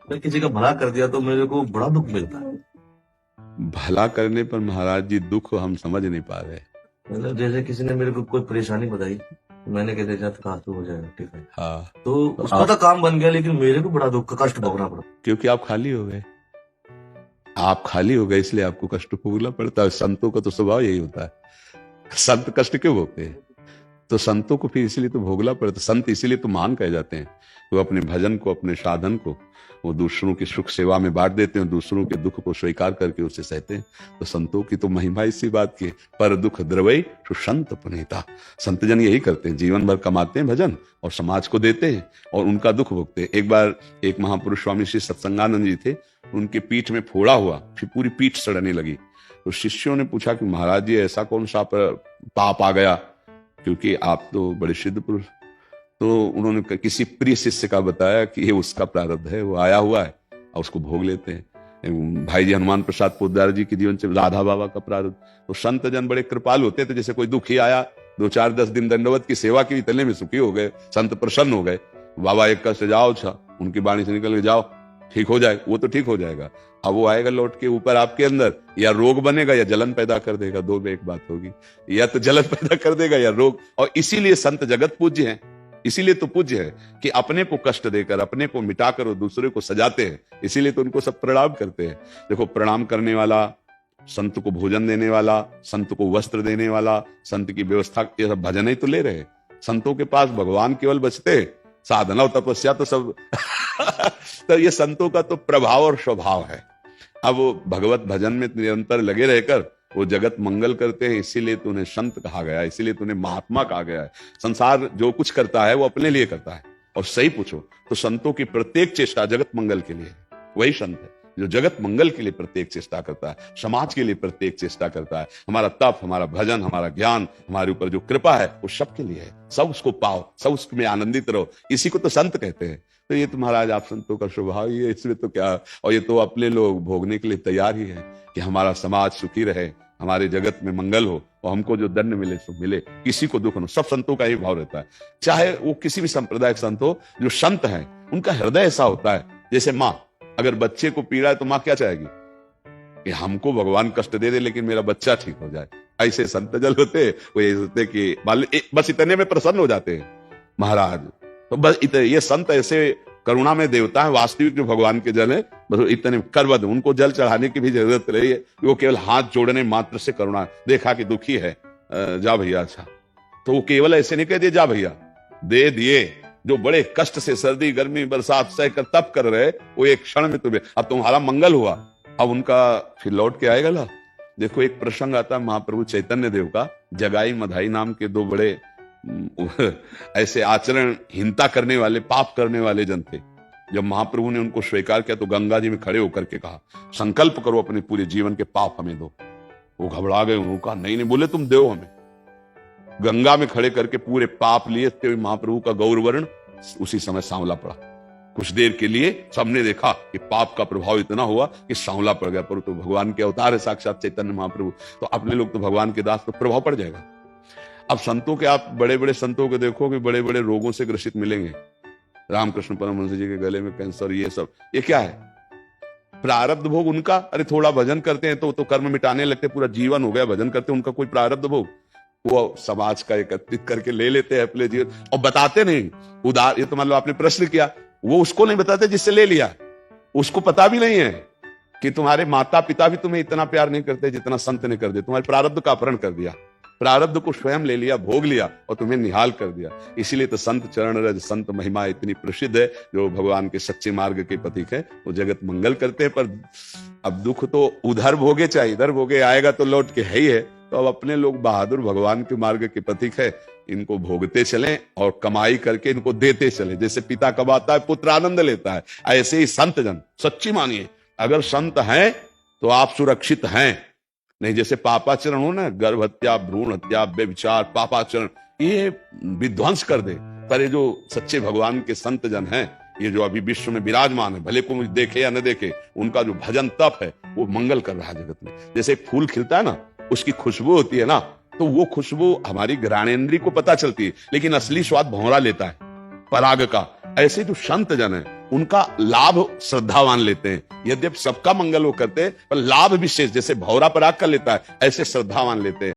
मैं किसी का भला कर दिया तो मेरे को बड़ा दुख मिलता है। भला करने पर महाराज जी दुख हम समझ नहीं पा रहे। मतलब जैसे किसी ने मेरे को कोई परेशानी बताई, तो मैंने कह दिया कहा तो हो जाएगा, ठीक है। हाँ, तो तो उसका आप, तो काम बन गया, लेकिन मेरे को बड़ा दुख का कष्ट भोगना पड़ा। क्योंकि आप खाली हो गए, आप खाली हो गए इसलिए आपको कष्ट भोगना पड़ता है। संतों का तो स्वभाव यही होता है। संत कष्ट क्यों भोगते हैं? तो संतों को फिर इसलिए तो भोगना पड़ता। संत इसीलिए तो महान कहे जाते हैं। वो अपने भजन को, अपने साधन को वो दूसरों की सुख सेवा में बांट देते हैं, दूसरों के दुख को स्वीकार करके उसे सहते हैं। तो संतों की तो महिमा इसी बात की है, पर दुख द्रवई सुसंत पुनीता। संतजन यही करते हैं, जीवन भर कमाते हैं भजन और समाज को देते हैं और उनका दुख भोगते हैं। एक बार एक महापुरुष स्वामी श्री सत्संगानंद जी थे, उनके पीठ में फोड़ा हुआ, फिर पूरी पीठ सड़ने लगी। तो शिष्यों ने पूछा कि महाराज जी ऐसा कौन सा पाप आ गया, क्योंकि आप तो बड़े सिद्ध पुरुष। तो उन्होंने किसी प्रिय शिष्य का बताया कि ये उसका प्रारब्ध है, वो आया हुआ है और उसको भोग लेते हैं। भाई जी हनुमान प्रसाद पोद्दार जी के जीवन से राधा बाबा का प्रारब्ध। तो संत जन बड़े कृपालु होते थे, जैसे कोई दुखी आया, 2-4-10 दिन दंडवत की सेवा की, इतने में सुखी हो गए, संत प्रसन्न हो गए। बाबा एक कष्ट जाओ, छा उनकी वाणी से निकल के जाओ, ठीक हो जाए। वो तो ठीक हो जाएगा, अब वो आएगा लौट के ऊपर आपके अंदर, या रोग बनेगा या जलन पैदा कर देगा। दो में एक बात होगी, या तो जलन पैदा कर देगा या रोग। और इसीलिए संत जगत पूज्य हैं, इसीलिए तो पूज्य है कि अपने को कष्ट देकर, अपने को मिटाकर और दूसरे को सजाते हैं। इसीलिए तो उनको सब प्रणाम करते हैं। देखो, प्रणाम करने वाला, संत को भोजन देने वाला, संत को वस्त्र देने वाला, संत की व्यवस्था, ये सब भजन ही तो ले रहे हैं। संतों के पास भगवान केवल बचते, साधना और तपस्या तो सब तो ये संतों का तो प्रभाव और स्वभाव है। अब वो भगवत भजन में निरंतर लगे रहकर वो जगत मंगल करते हैं, इसीलिए तो उन्हें संत कहा गया है, इसीलिए तो उन्हें महात्मा कहा गया है। संसार जो कुछ करता है वो अपने लिए करता है, और सही पूछो तो संतों की प्रत्येक चेष्टा जगत मंगल के लिए है। वही संत है जो जगत मंगल के लिए प्रत्येक चेष्टा करता है, समाज के लिए प्रत्येक चेष्टा करता है। हमारा तप, हमारा भजन, हमारा ज्ञान, हमारे ऊपर जो कृपा है वो सबके लिए है। सब उसको पाओ, सब उसमें आनंदित रहो, इसी को तो संत कहते हैं। तो ये तो महाराज आप संतों का स्वभाव ही है, इसमें तो क्या। और ये तो अपने लोग भोगने के लिए तैयार ही है कि हमारा समाज सुखी रहे, हमारे जगत में मंगल हो और हमको जो दंड मिले सो मिले, किसी को दुख न हो। सब संतों का ही भाव रहता है, चाहे वो किसी भी संप्रदाय के संत हो। जो संत हैं उनका हृदय ऐसा होता है, जैसे माँ अगर बच्चे को पीड़ा है तो माँ क्या चाहेगी कि हमको भगवान कष्ट दे दे लेकिन मेरा बच्चा ठीक हो जाए। ऐसे संत जल होते, वो ये सोचते कि बस इतने में प्रसन्न हो जाते हैं महाराज। तो बस ये संत ऐसे करुणा में देवता है, वास्तविक जो भगवान के जल है, बस इतने करबद्ध। उनको जल चढ़ाने की भी जरूरत रही है, वो केवल हाथ जोड़ने मात्र से करुणा, देखा कि दुखी है, जा भैया, अच्छा। तो वो केवल ऐसे नहीं कह दिए जा भैया, दे दिए। जो बड़े कष्ट से सर्दी गर्मी बरसात सहकर तप कर रहे, वो एक क्षण में तुम्हें, अब तुम्हारा मंगल हुआ, अब उनका फिर लौट के आएगा ला। देखो, एक प्रसंग आता है महाप्रभु चैतन्य देव का। जगाई मधाई नाम के दो बड़े ऐसे आचरणहीनता करने वाले, पाप करने वाले जन थे। जब महाप्रभु ने उनको स्वीकार किया तो गंगा जी में खड़े होकर के कहा, संकल्प करो अपने पूरे जीवन के पाप हमें दो। वो घबरा गए, उन्होंने कहा नहीं नहीं, बोले तुम दो हमें। गंगा में खड़े करके पूरे पाप लिए थे। महाप्रभु का गौरवर्ण उसी समय सांवला पड़ा। कुछ देर के लिए सबने देखा कि पाप का प्रभाव इतना हुआ कि सांवला पड़ गया, पर तो भगवान के अवतार है साक्षात चैतन्य महाप्रभु, तो अपने लोग तो भगवान के दास, तो प्रभाव पड़ जाएगा। अब संतों के, आप बड़े बड़े संतों को देखो कि बड़े बड़े रोगों से ग्रसित मिलेंगे। रामकृष्ण परमहंस जी के गले में कैंसर, ये सब, ये क्या है? प्रारब्ध भोग उनका। अरे थोड़ा भजन करते हैं तो कर्म मिटाने लगते, पूरा जीवन हो गया भजन करते, उनका कोई प्रारब्ध भोग वो समाज का एकत्रित करके ले लेते हैं अपने जीवन, और बताते नहीं। उदार, ये तो मान लो आपने प्रश्न किया, वो उसको नहीं बताते जिससे ले लिया, उसको पता भी नहीं है कि तुम्हारे माता पिता भी तुम्हें इतना प्यार नहीं करते जितना संत ने कर दिया। तुम्हारे प्रारब्ध का अपहरण कर दिया, प्रारब्ध को स्वयं ले लिया, भोग लिया और तुम्हें निहाल कर दिया। इसीलिए तो संत चरण रज, संत महिमा इतनी प्रसिद्ध है। जो भगवान के सच्चे मार्ग के प्रतीक है, वो जगत मंगल करते हैं। पर अब दुख तो उधर भोगे चाहे इधर भोगे, आएगा तो लौट के है ही है। तो अब अपने लोग बहादुर भगवान के मार्ग के प्रतीक है, इनको भोगते चलें और कमाई करके इनको देते चले। जैसे पिता कमाता है पुत्र आनंद लेता है, ऐसे ही संत जन, सच्ची मानिए, अगर संत हैं तो आप सुरक्षित हैं। नहीं जैसे पापाचरण हो ना, गर्भ हत्या, भ्रूण हत्या, व्यभिचार, पापाचरण, ये विध्वंस कर दे। पर ये जो सच्चे भगवान के संत जन हैं, ये जो अभी विश्व में विराजमान है, भले को देखे या न देखे, उनका जो भजन तप है वो मंगल कर रहा है जगत में। जैसे एक फूल खिलता है ना, उसकी खुशबू होती है ना, तो वो खुशबू हमारी घ्राणेन्द्रिय को पता चलती है, लेकिन असली स्वाद भौरा लेता है पराग का। ऐसे जो संत जन है उनका लाभ श्रद्धावान लेते हैं। यद्यपि सबका मंगल वो करते हैं, पर लाभ विशेष, जैसे भौरा पराग का लेता है, ऐसे श्रद्धावान लेते हैं।